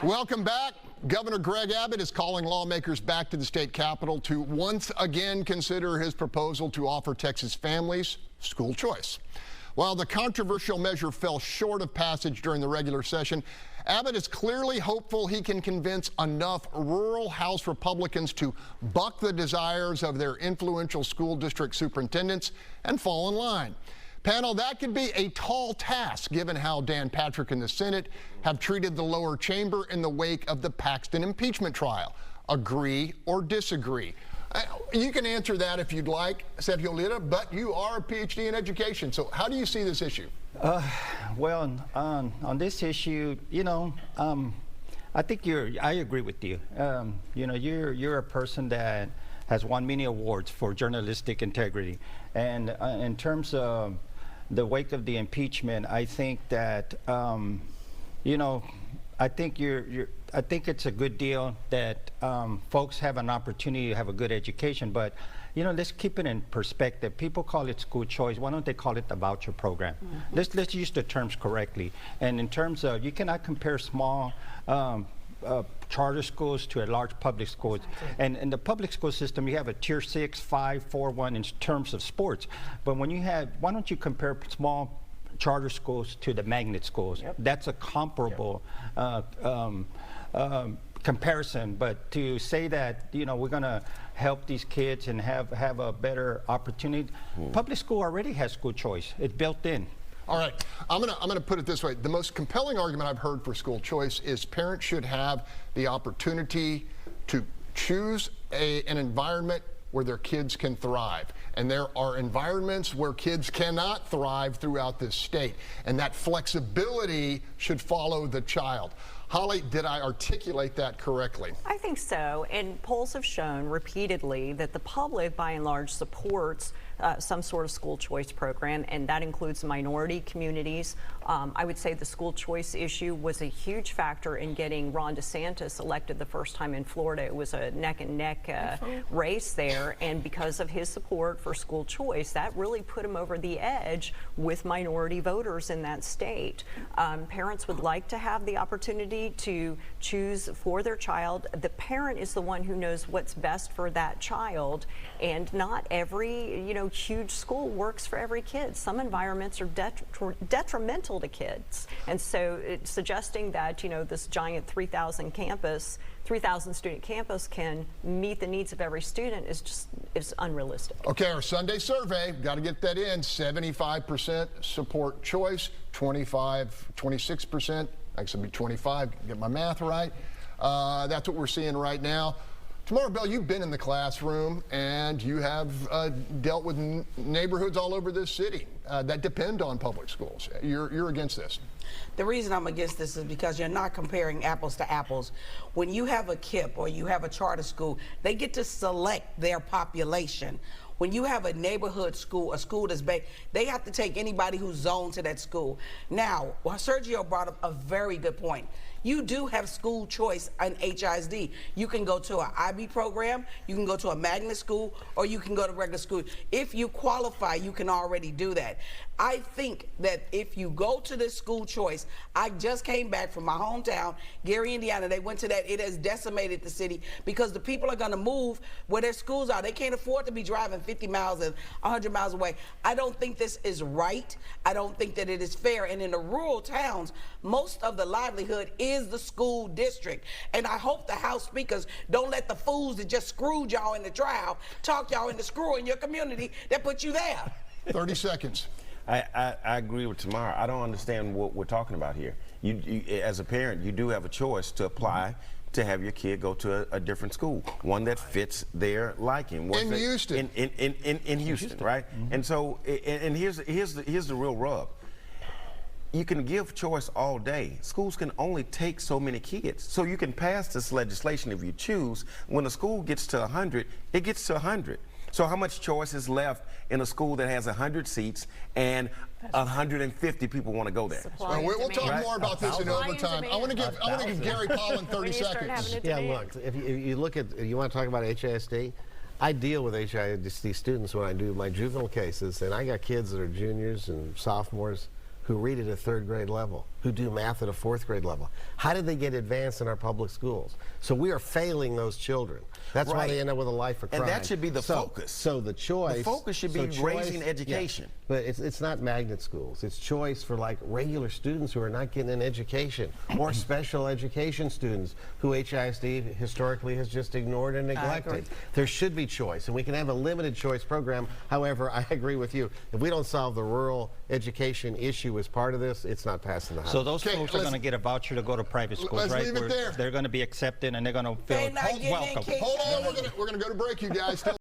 Welcome back. Governor Greg Abbott is calling lawmakers back to the state capitol to once again consider his proposal to offer Texas families school choice. While the controversial measure fell short of passage during the regular session, Abbott is clearly hopeful he can convince enough rural House Republicans to buck the desires of their influential school district superintendents and fall in line. Panel, that could be a tall task given how Dan Patrick and the Senate have treated the lower chamber in the wake of the Paxton impeachment trial. Agree or disagree? You can answer that if you'd like, Sergio Lira, but you are a PhD in education. So how do you see this issue? Well, on this issue, I think I agree with you. You're a person that has won many awards for journalistic integrity. And in terms of the wake of the impeachment, I think that, I think it's a good deal that folks have an opportunity to have a good education, but let's keep it in perspective. People call it school choice. Why don't they call it the voucher program? Mm-hmm. Let's use the terms correctly. And in terms of, you cannot compare small charter schools to a large public schools. And in the public school system, you have a tier 6, 5, 4, 1 in terms of sports. But when you have, why don't you compare small charter schools to the magnet schools? Yep. That's a comparable comparison. But to say that we're going to help these kids and have a better opportunity, public school already has school choice. It's built in. All right, I'm gonna put it this way. The most compelling argument I've heard for school choice is parents should have the opportunity to choose an environment where their kids can thrive. And there are environments where kids cannot thrive throughout this state. And that flexibility should follow the child. Holly, did I articulate that correctly? I think so. And polls have shown repeatedly that the public, by and large, supports some sort of school choice program, and that includes minority communities. I would say the school choice issue was a huge factor in getting Ron DeSantis elected the first time in Florida. It was a neck-and-neck race there, and because of his support for school choice, that really put him over the edge with minority voters in that state. Parents would like to have the opportunity to choose for their child. The parent is the one who knows what's best for that child, and not every huge school works for every kid. Some environments are detrimental to kids, and so suggesting that this giant 3,000 student campus can meet the needs of every student is unrealistic. Okay, our Sunday survey, got to get that in. 75% support choice, 26%. Actually, be 25. Get my math right. That's what we're seeing right now. Tamara Bell, you've been in the classroom and you have dealt with neighborhoods all over this city that depend on public schools. You're against this. The reason I'm against this is because you're not comparing apples to apples. When you have a KIPP or you have a charter school, they get to select their population. When you have a neighborhood school, a school that's big, they have to take anybody who's zoned to that school. Now, Sergio brought up a very good point. You do have school choice in HISD. You can go to an IB program, you can go to a magnet school, or you can go to regular school. If you qualify, you can already do that. I think that if you go to this school choice, I just came back from my hometown, Gary, Indiana. They went to that. It has decimated the city because the people are going to move where their schools are. They can't afford to be driving 50 miles and 100 miles away. I don't think this is right. I don't think that it is fair. And in the rural towns, most of the livelihood is the school district. And I hope the House speakers don't let the fools that just screwed y'all in the trial talk y'all into screwing your community that put you there. 30 seconds. I agree with Tamara. I don't understand what we're talking about here. You, as a parent, you do have a choice to apply to have your kid go to a different school, one that fits their liking. In Houston. In Houston, right? Mm-hmm. And so, and here's the real rub. You can give choice all day. Schools can only take so many kids. So you can pass this legislation if you choose. When a school gets to 100, it gets to 100. So how much choice is left in a school that has 100 seats and 150 people want to go there? Well, we'll talk more about this in overtime. I want to give Gary Pollan 30 seconds. Yeah, look, if you look at, you want to talk about HISD? I deal with HISD students when I do my juvenile cases, and I got kids that are juniors and sophomores who read at a third grade level. who do math at a 4th grade level? How did they get advanced in our public schools? So we are failing those children. That's why they end up with a life of crime. And that should be the focus. So the choice. The focus should be raising education. Yeah, but it's not magnet schools. It's choice for like regular students who are not getting an education, or special education students who HISD historically has just ignored and neglected. There should be choice, and we can have a limited choice program. However, I agree with you. If we don't solve the rural education issue as part of this, it's not passing the House. So those folks are going to get a voucher to go to private schools, right? Leave it there. They're going to be accepted and they're going to feel They're not getting welcome. education. Hold on, we're gonna go to break, you guys. Still